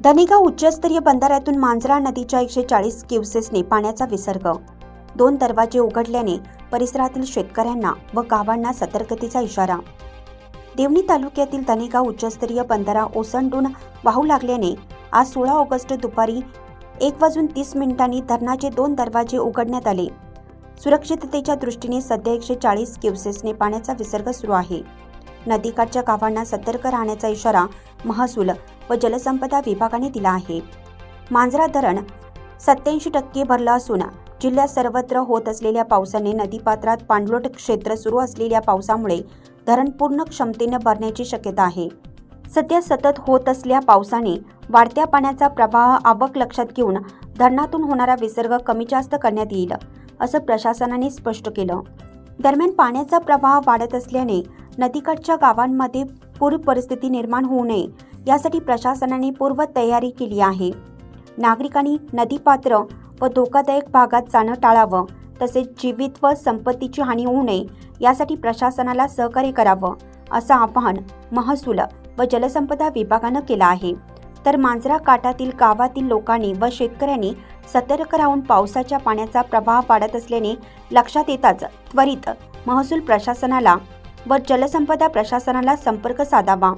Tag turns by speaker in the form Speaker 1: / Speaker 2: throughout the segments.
Speaker 1: धनेगाव उच्चस्तरीय बंधाऱ्यातून मांजरा नदीच्या 140 क्युसेसने पाण्याचा विसर्ग। 2 दरवाजे उघडल्याने परिसरातील शेतकऱ्यांना व गावांना सतर्कतेचा इशारा। देवणी तालुक्यातील धनेगाव उच्चस्तरीय बंधारा ओसंडून वाहू लागल्याने आज 16 ऑगस्ट दुपारी 1:30 धरणाचे 2 दरवाजे उघडण्यात आले। सुरक्षिततेच्या दृष्टीने सध्या 140 क्युसेसने पाण्याचा विसर्ग सुरू आहे। नदीकाठच्या गावांना सतर्क राहण्याचा इशारा महसूल व जलसंपदा विभागाने दिला आहे। मांजरा धरण 87% भरलं असून जिल्ह्यात सर्वत्र होत असलेल्या पावसाने नदीपात्रात पाणलोट क्षेत्र सुरू असलेल्या पावसामुळे धरण पूर्ण क्षमतेने भरण्याची शक्यता आहे। सध्या सतत होत असलेल्या पावसाने वाढत्या पाण्याचा प्रवाह आवक लक्षात घेऊन धरणातून होणारा विसर्ग कमी जास्त करण्यात येईल असं प्रशासनाने स्पष्ट केलं। दरम्यान पाण्याचा प्रवाह वाढत असल्याने नदीकाठच्या गावांमध्ये पूर परिस्थिती निर्माण होऊ नये यासाठी प्रशासनाने पूर्व तयारी केली आहे। नागरिकांनी नदीपात्र व धोकादायक भागात जाणं टाळावं, तसेच जीवित व संपत्तीची हानी होऊ नये यासाठी प्रशासनाला सहकार्य करावं असं आवाहन महसूल व जलसंपदा विभागानं केलं आहे। तर मांजरा काठातील गावातील लोकांनी व शेतकऱ्यांनी सतर्क राहून पावसाच्या पाण्याचा प्रवाह वाढत असल्याने लक्षात येताच त्वरित महसूल प्रशासनाला व जलसंपदा प्रशासनाला संपर्क साधावा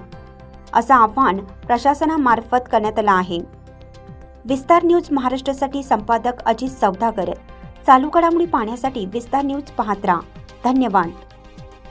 Speaker 1: असं आवाहन प्रशासनामार्फत करण्यात आलं आहे। विस्तार न्यूज महाराष्ट्रासाठी संपादक अजित सौदागर। चालू घडामोडी पाहण्यासाठी विस्तार न्यूज पाहत राहा। धन्यवाद।